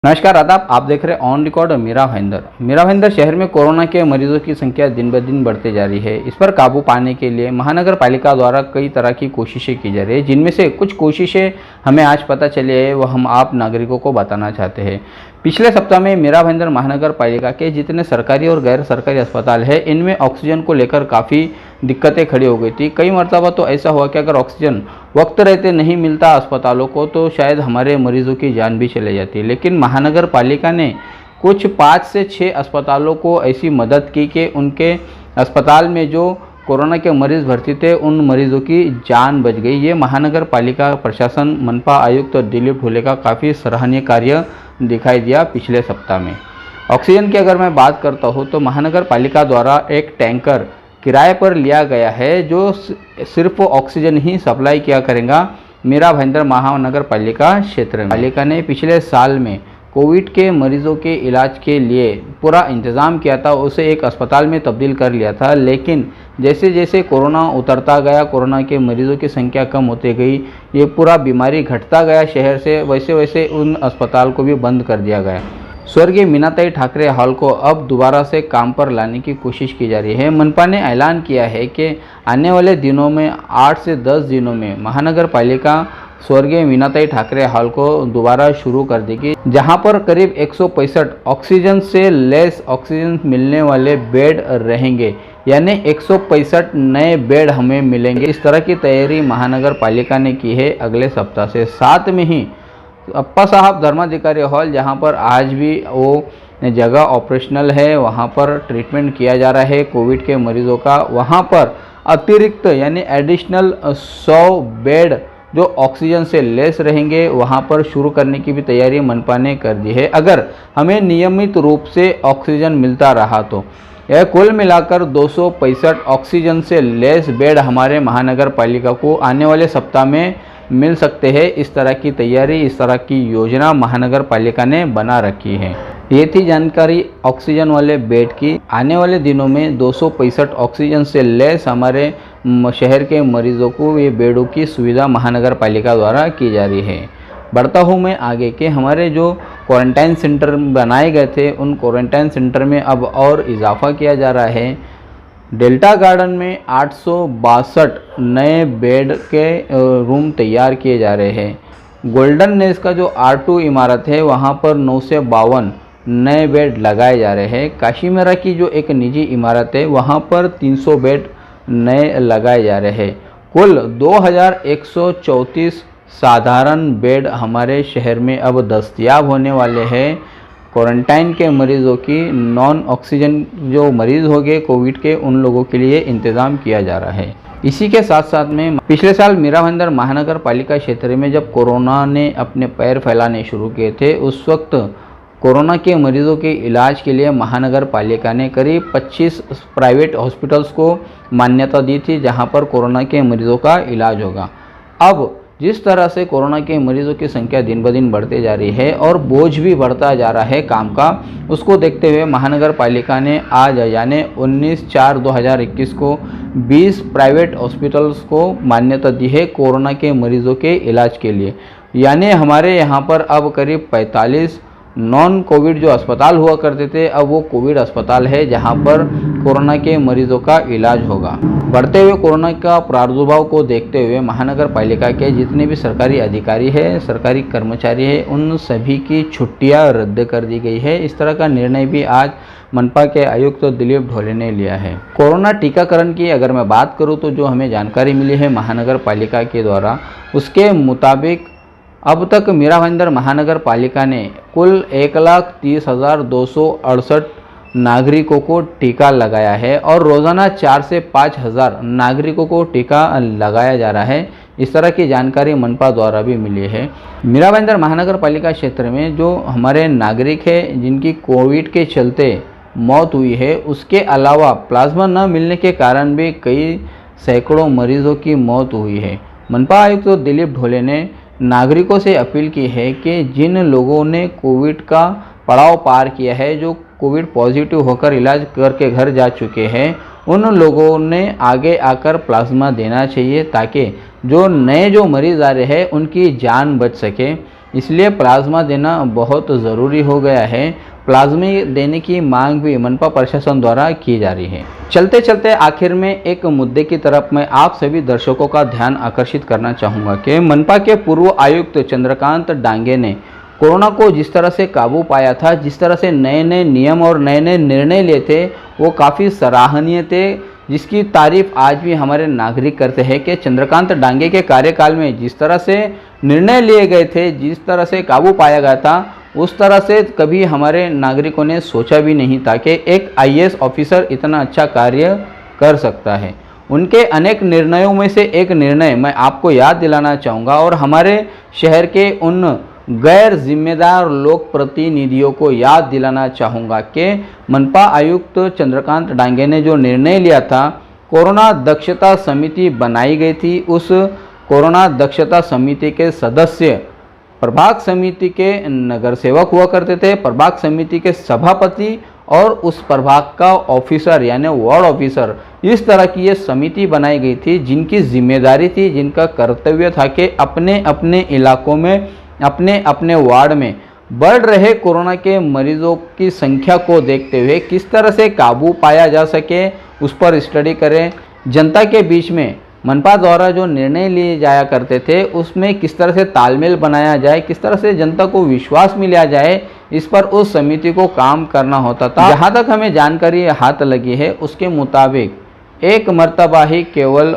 नमस्कार आदाब, आप देख रहे हैं ऑन रिकॉर्ड मीरा भाईंदर शहर में कोरोना के मरीजों की संख्या दिन ब दिन बढ़ते जा रही है। इस पर काबू पाने के लिए महानगर पालिका द्वारा कई तरह की कोशिशें की जा रही है, जिनमें से कुछ कोशिशें हमें आज पता चली है, वो हम आप नागरिकों को बताना चाहते हैं। पिछले सप्ताह में मीरा भाईंदर महानगर पालिका के जितने सरकारी और गैर सरकारी अस्पताल है, इनमें ऑक्सीजन को लेकर काफ़ी दिक्कतें खड़ी हो गई थी। कई मरतबा तो ऐसा हुआ कि अगर ऑक्सीजन वक्त रहते नहीं मिलता अस्पतालों को तो शायद हमारे मरीजों की जान भी चली जाती। लेकिन महानगर पालिका ने कुछ 5 से 6 अस्पतालों को ऐसी मदद की कि उनके अस्पताल में जो कोरोना के मरीज़ भर्ती थे, उन मरीजों की जान बच गई। ये महानगर पालिका प्रशासन मनपा आयुक्त दिलीप ढोले का काफ़ी सराहनीय कार्य दिखाई दिया पिछले सप्ताह में। ऑक्सीजन की अगर मैं बात करता हूँ तो महानगर पालिका द्वारा एक टैंकर किराए पर लिया गया है, जो सिर्फ ऑक्सीजन ही सप्लाई किया करेगा मीरा भाईंदर महानगर पालिका क्षेत्र में। पालिका ने पिछले साल में कोविड के मरीजों के इलाज के लिए पूरा इंतज़ाम किया था, उसे एक अस्पताल में तब्दील कर लिया था। लेकिन जैसे जैसे कोरोना उतरता गया, कोरोना के मरीजों की संख्या कम होती गई, ये पूरा बीमारी घटता गया शहर से, वैसे वैसे उन अस्पताल को भी बंद कर दिया गया। स्वर्गीय मीनाताई ठाकरे हॉल को अब दोबारा से काम पर लाने की कोशिश की जा रही है। मनपा ने ऐलान किया है कि आने वाले दिनों में 8 से 10 दिनों में महानगर पालिका स्वर्गीय मीनाताई ठाकरे हॉल को दोबारा शुरू कर देगी, जहां पर करीब 165 ऑक्सीजन से लेस ऑक्सीजन मिलने वाले बेड रहेंगे, यानी 165 नए बेड हमें मिलेंगे। इस तरह की तैयारी महानगर पालिका ने की है अगले सप्ताह से। साथ में ही अप्पा साहब धर्माधिकारी हॉल, जहां पर आज भी वो जगह ऑपरेशनल है, वहां पर ट्रीटमेंट किया जा रहा है कोविड के मरीजों का, वहां पर अतिरिक्त यानी एडिशनल 100 बेड जो ऑक्सीजन से लेस रहेंगे, वहां पर शुरू करने की भी तैयारी मनपा ने कर दी है। अगर हमें नियमित रूप से ऑक्सीजन मिलता रहा तो यह कुल मिलाकर 265 ऑक्सीजन से लेस बेड हमारे महानगर पालिका को आने वाले सप्ताह में मिल सकते हैं। इस तरह की तैयारी, इस तरह की योजना महानगर पालिका ने बना रखी है। ये थी जानकारी ऑक्सीजन वाले बेड की। आने वाले दिनों में 265 ऑक्सीजन से लेस हमारे शहर के मरीजों को ये बेडों की सुविधा महानगर पालिका द्वारा की जा रही है। बढ़ता हूँ मैं आगे के हमारे जो क्वारंटाइन सेंटर बनाए गए थे, उन क्वारंटाइन सेंटर में अब और इजाफा किया जा रहा है। डेल्टा गार्डन में 862 नए बेड के रूम तैयार किए जा रहे हैं। गोल्डन नेस का जो R2 इमारत है, वहां पर 952 नए बेड लगाए जा रहे हैं। काशीमेरा की जो एक निजी इमारत है, वहां पर 300 बेड नए लगाए जा रहे हैं। कुल 2134 साधारण बेड हमारे शहर में अब दस्तयाब होने वाले हैं। क्वारंटाइन के मरीजों की नॉन ऑक्सीजन जो मरीज़ हो गए कोविड के, उन लोगों के लिए इंतज़ाम किया जा रहा है। इसी के साथ साथ में पिछले साल मीरा भाईंदर महानगर पालिका क्षेत्र में जब कोरोना ने अपने पैर फैलाने शुरू किए थे, उस वक्त कोरोना के मरीजों के इलाज के लिए महानगर पालिका ने करीब 25 प्राइवेट हॉस्पिटल्स को मान्यता दी थी, जहां पर कोरोना के मरीजों का इलाज होगा। अब जिस तरह से कोरोना के मरीजों की संख्या दिन ब दिन बढ़ते जा रही है और बोझ भी बढ़ता जा रहा है काम का, उसको देखते हुए महानगर पालिका ने आज यानी 19/4/2021 को 20 प्राइवेट हॉस्पिटल्स को मान्यता दी है कोरोना के मरीजों के इलाज के लिए। यानी हमारे यहाँ पर अब करीब 45 नॉन कोविड जो अस्पताल हुआ करते थे, अब वो कोविड अस्पताल है जहां पर कोरोना के मरीजों का इलाज होगा। बढ़ते हुए कोरोना का प्रादुर्भाव को देखते हुए महानगर पालिका के जितने भी सरकारी अधिकारी हैं, सरकारी कर्मचारी हैं, उन सभी की छुट्टियां रद्द कर दी गई है। इस तरह का निर्णय भी आज मनपा के आयुक्त दिलीप ढोले ने लिया है। कोरोना टीकाकरण की अगर मैं बात करूँ तो जो हमें जानकारी मिली है महानगर पालिका के द्वारा, उसके मुताबिक अब तक मीरा भाईंदर महानगर पालिका ने कुल 1,30,268 नागरिकों को टीका लगाया है और रोज़ाना 4 से 5 हज़ार नागरिकों को टीका लगाया जा रहा है। इस तरह की जानकारी मनपा द्वारा भी मिली है। मीरा भाईंदर महानगर पालिका क्षेत्र में जो हमारे नागरिक हैं जिनकी कोविड के चलते मौत हुई है, उसके अलावा प्लाज्मा न मिलने के कारण भी कई सैकड़ों मरीजों की मौत हुई है। मनपा आयुक्त दिलीप ढोले ने नागरिकों से अपील की है कि जिन लोगों ने कोविड का पड़ाव पार किया है, जो कोविड पॉजिटिव होकर इलाज करके घर जा चुके हैं, उन लोगों ने आगे आकर प्लाज्मा देना चाहिए, ताकि जो नए जो मरीज़ आ रहे हैं उनकी जान बच सके। इसलिए प्लाज्मा देना बहुत ज़रूरी हो गया है। प्लाज्मा देने की मांग भी मनपा प्रशासन द्वारा की जा रही है। चलते चलते आखिर में एक मुद्दे की तरफ मैं आप सभी दर्शकों का ध्यान आकर्षित करना चाहूँगा कि मनपा के पूर्व आयुक्त चंद्रकांत डांगे ने कोरोना को जिस तरह से काबू पाया था, जिस तरह से नए नए नियम और नए नए निर्णय लिए थे, वो काफ़ी सराहनीय थे, जिसकी तारीफ आज भी हमारे नागरिक करते हैं कि चंद्रकांत डांगे के कार्यकाल में जिस तरह से निर्णय लिए गए थे, जिस तरह से काबू पाया गया था, उस तरह से कभी हमारे नागरिकों ने सोचा भी नहीं था कि एक आईएएस ऑफिसर इतना अच्छा कार्य कर सकता है। उनके अनेक निर्णयों में से एक निर्णय मैं आपको याद दिलाना चाहूँगा और हमारे शहर के उन गैर जिम्मेदार लोक प्रतिनिधियों को याद दिलाना चाहूँगा कि मनपा आयुक्त चंद्रकांत डांगे ने जो निर्णय लिया था, कोरोना दक्षता समिति बनाई गई थी। उस कोरोना दक्षता समिति के सदस्य प्रभाग समिति के नगर सेवक हुआ करते थे, प्रभाग समिति के सभापति और उस प्रभाग का ऑफिसर यानी वार्ड ऑफिसर। इस तरह की ये समिति बनाई गई थी जिनकी जिम्मेदारी थी, जिनका कर्तव्य था कि अपने अपने इलाकों में, अपने अपने वार्ड में बढ़ रहे कोरोना के मरीजों की संख्या को देखते हुए किस तरह से काबू पाया जा सके, उस पर स्टडी करें। जनता के बीच में मनपा द्वारा जो निर्णय लिए जाया करते थे उसमें किस तरह से तालमेल बनाया जाए, किस तरह से जनता को विश्वास मिलाया जाए, इस पर उस समिति को काम करना होता था। जहाँ तक हमें जानकारी हाथ लगी है उसके मुताबिक एक मर्तबा ही केवल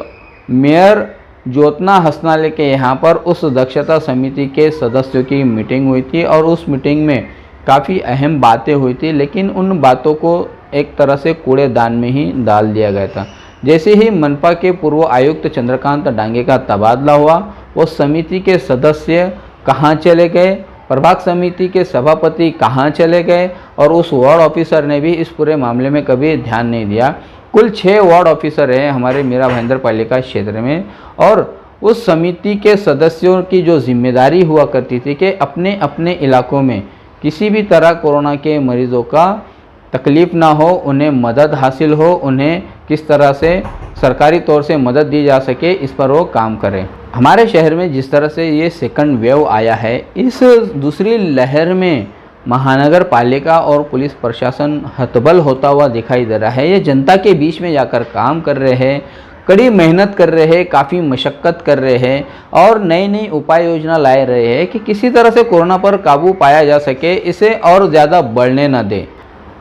मेयर ज्योत्ना हसनाले के यहाँ पर उस दक्षता समिति के सदस्यों की मीटिंग हुई थी और उस मीटिंग में काफ़ी अहम बातें हुई थी, लेकिन उन बातों को एक तरह से कूड़ेदान में ही डाल दिया गया था। जैसे ही मनपा के पूर्व आयुक्त चंद्रकांत डांगे का तबादला हुआ, वो समिति के सदस्य कहाँ चले गए, प्रभाग समिति के सभापति कहाँ चले गए और उस वार्ड ऑफिसर ने भी इस पूरे मामले में कभी ध्यान नहीं दिया। कुल 6 वार्ड ऑफिसर हैं हमारे मीरा भाईंदर पालिका क्षेत्र में और उस समिति के सदस्यों की जो जिम्मेदारी हुआ करती थी कि अपने अपने इलाकों में किसी भी तरह कोरोना के मरीजों का तकलीफ़ ना हो, उन्हें मदद हासिल हो, उन्हें किस तरह से सरकारी तौर से मदद दी जा सके, इस पर वो काम करें। हमारे शहर में जिस तरह से ये सेकंड वेव आया है, इस दूसरी लहर में महानगर पालिका और पुलिस प्रशासन हतबल होता हुआ दिखाई दे रहा है। ये जनता के बीच में जाकर काम कर रहे हैं, कड़ी मेहनत कर रहे हैं, काफ़ी मशक्क़त कर रहे हैं और नई नई उपाय योजना लाए रहे हैं कि किसी तरह से कोरोना पर काबू पाया जा सके, इसे और ज़्यादा बढ़ने न दे।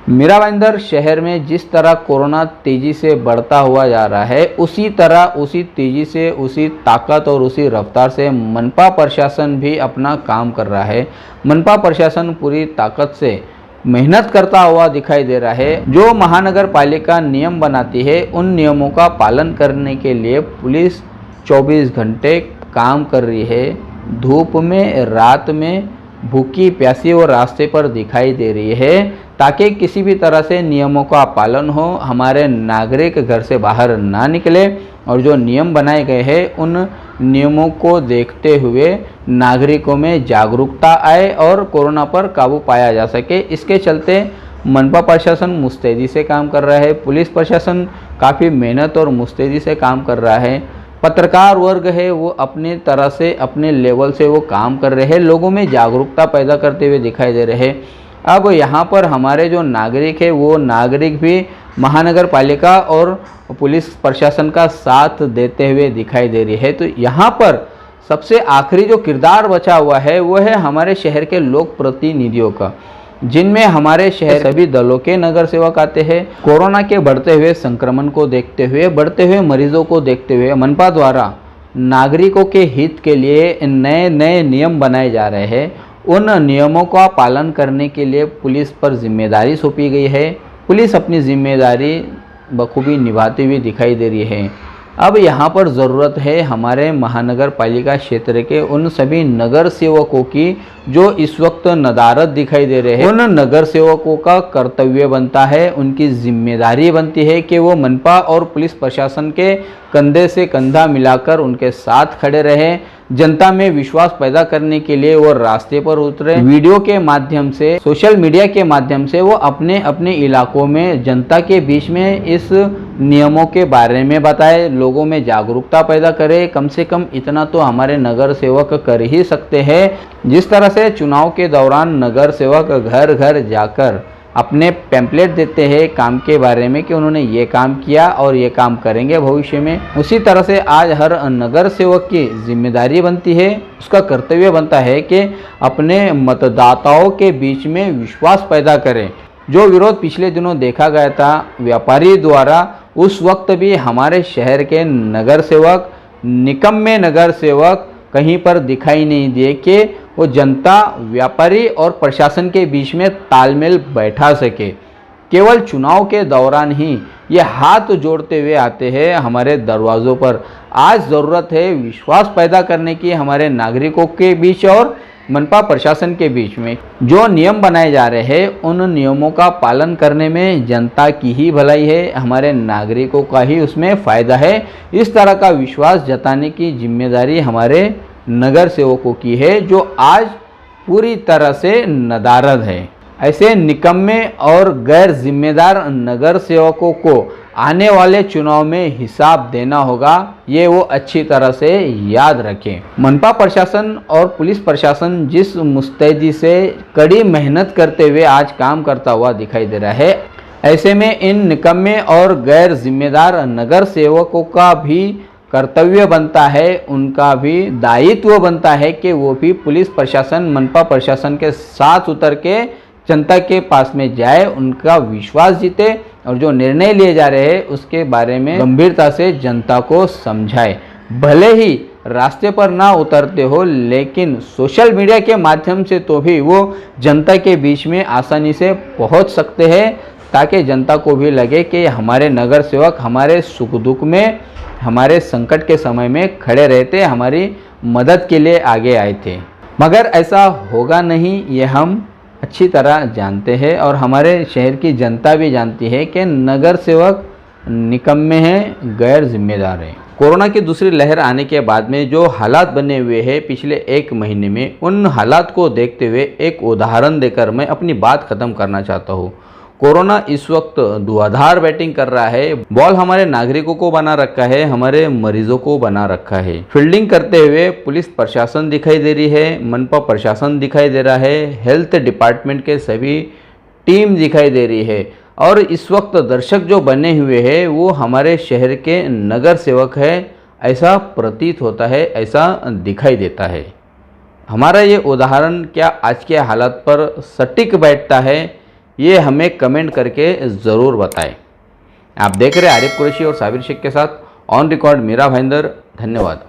मीरा भाईंदर शहर में जिस तरह कोरोना तेज़ी से बढ़ता हुआ जा रहा है, उसी तरह, उसी तेज़ी से, उसी ताकत और उसी रफ्तार से मनपा प्रशासन भी अपना काम कर रहा है। मनपा प्रशासन पूरी ताकत से मेहनत करता हुआ दिखाई दे रहा है। जो महानगर पालिका नियम बनाती है, उन नियमों का पालन करने के लिए पुलिस 24 घंटे काम कर रही है। धूप में, रात में, भूखी प्यासी और रास्ते पर दिखाई दे रही है ताकि किसी भी तरह से नियमों का पालन हो, हमारे नागरिक घर से बाहर ना निकले और जो नियम बनाए गए हैं उन नियमों को देखते हुए नागरिकों में जागरूकता आए और कोरोना पर काबू पाया जा सके। इसके चलते मनपा प्रशासन मुस्तैदी से काम कर रहा है, पुलिस प्रशासन काफ़ी मेहनत और मुस्तैदी से काम कर रहा है, पत्रकार वर्ग है वो अपने तरह से, अपने लेवल से वो काम कर रहे हैं, लोगों में जागरूकता पैदा करते हुए दिखाई दे रहे हैं। अब यहाँ पर हमारे जो नागरिक है वो नागरिक भी महानगर पालिका और पुलिस प्रशासन का साथ देते हुए दिखाई दे रही है। तो यहाँ पर सबसे आखिरी जो किरदार बचा हुआ है वो है हमारे शहर के लोक प्रतिनिधियों का, जिनमें हमारे शहर सभी दलों के नगर सेवक आते हैं। कोरोना के बढ़ते हुए संक्रमण को देखते हुए, बढ़ते हुए मरीजों को देखते हुए मनपा द्वारा नागरिकों के हित के लिए नए नए नियम बनाए जा रहे हैं। उन नियमों का पालन करने के लिए पुलिस पर जिम्मेदारी सौंपी गई है। पुलिस अपनी जिम्मेदारी बखूबी निभाती हुई दिखाई दे रही है। अब यहाँ पर ज़रूरत है हमारे महानगर पालिका क्षेत्र के उन सभी नगर सेवकों की जो इस वक्त नदारत दिखाई दे रहे हैं। उन नगर सेवकों का कर्तव्य बनता है, उनकी जिम्मेदारी बनती है कि वो मनपा और पुलिस प्रशासन के कंधे से कंधा मिलाकर उनके साथ खड़े रहें। जनता में विश्वास पैदा करने के लिए वो रास्ते पर उतरे, वीडियो के माध्यम से, सोशल मीडिया के माध्यम से वो अपने अपने इलाकों में जनता के बीच में इस नियमों के बारे में बताए, लोगों में जागरूकता पैदा करे। कम से कम इतना तो हमारे नगर सेवक कर ही सकते हैं। जिस तरह से चुनाव के दौरान नगर सेवक घर घर जाकर अपने पैम्पलेट देते हैं काम के बारे में कि उन्होंने ये काम किया और ये काम करेंगे भविष्य में, उसी तरह से आज हर नगर सेवक की जिम्मेदारी बनती है, उसका कर्तव्य बनता है कि अपने मतदाताओं के बीच में विश्वास पैदा करें। जो विरोध पिछले दिनों देखा गया था व्यापारी द्वारा, उस वक्त भी हमारे शहर के नगर सेवक, निकम्मे नगर सेवक कहीं पर दिखाई नहीं दिए कि वो जनता, व्यापारी और प्रशासन के बीच में तालमेल बैठा सके। केवल चुनाव के दौरान ही ये हाथ जोड़ते हुए आते हैं हमारे दरवाज़ों पर। आज ज़रूरत है विश्वास पैदा करने की हमारे नागरिकों के बीच और मनपा प्रशासन के बीच में। जो नियम बनाए जा रहे हैं उन नियमों का पालन करने में जनता की ही भलाई है, हमारे नागरिकों का ही उसमें फ़ायदा है। इस तरह का विश्वास जताने की जिम्मेदारी हमारे नगर सेवकों की है, जो आज पूरी तरह से नदारद है। ऐसे निकम्मे और गैर जिम्मेदार नगर सेवकों को आने वाले चुनाव में हिसाब देना होगा, ये वो अच्छी तरह से याद रखें। मनपा प्रशासन और पुलिस प्रशासन जिस मुस्तैदी से कड़ी मेहनत करते हुए आज काम करता हुआ दिखाई दे रहा है, ऐसे में इन निकम्मे और गैर जिम्मेदार नगर सेवकों का भी कर्तव्य बनता है, उनका भी दायित्व बनता है कि वो भी पुलिस प्रशासन, मनपा प्रशासन के साथ उतर के जनता के पास में जाए, उनका विश्वास जीते और जो निर्णय लिए जा रहे हैं उसके बारे में गंभीरता से जनता को समझाए। भले ही रास्ते पर ना उतरते हो, लेकिन सोशल मीडिया के माध्यम से तो भी वो जनता के बीच में आसानी से पहुंच सकते हैं, ताकि जनता को भी लगे कि हमारे नगर सेवक हमारे सुख दुख में, हमारे संकट के समय में खड़े रहते, हमारी मदद के लिए आगे आए थे। मगर ऐसा होगा नहीं, ये हम अच्छी तरह जानते हैं और हमारे शहर की जनता भी जानती है कि नगर सेवक निकम्मे हैं, गैर जिम्मेदार हैं। कोरोना की दूसरी लहर आने के बाद में जो हालात बने हुए हैं पिछले 1 महीने में, उन हालात को देखते हुए एक उदाहरण देकर मैं अपनी बात ख़त्म करना चाहता हूँ। कोरोना इस वक्त धुआंधार बैटिंग कर रहा है। बॉल हमारे नागरिकों को बना रखा है, हमारे मरीजों को बना रखा है। फील्डिंग करते हुए पुलिस प्रशासन दिखाई दे रही है, मनपा प्रशासन दिखाई दे रहा है, हेल्थ डिपार्टमेंट के सभी टीम दिखाई दे रही है। और इस वक्त दर्शक जो बने हुए हैं वो हमारे शहर के नगर सेवक है, ऐसा प्रतीत होता है, ऐसा दिखाई देता है। हमारा ये उदाहरण क्या आज के हालात पर सटीक बैठता है, ये हमें कमेंट करके ज़रूर बताएं। आप देख रहे हैं आरिफ कुरैशी और साबिर शेख के साथ ऑन रिकॉर्ड मीरा भाईंदर। धन्यवाद।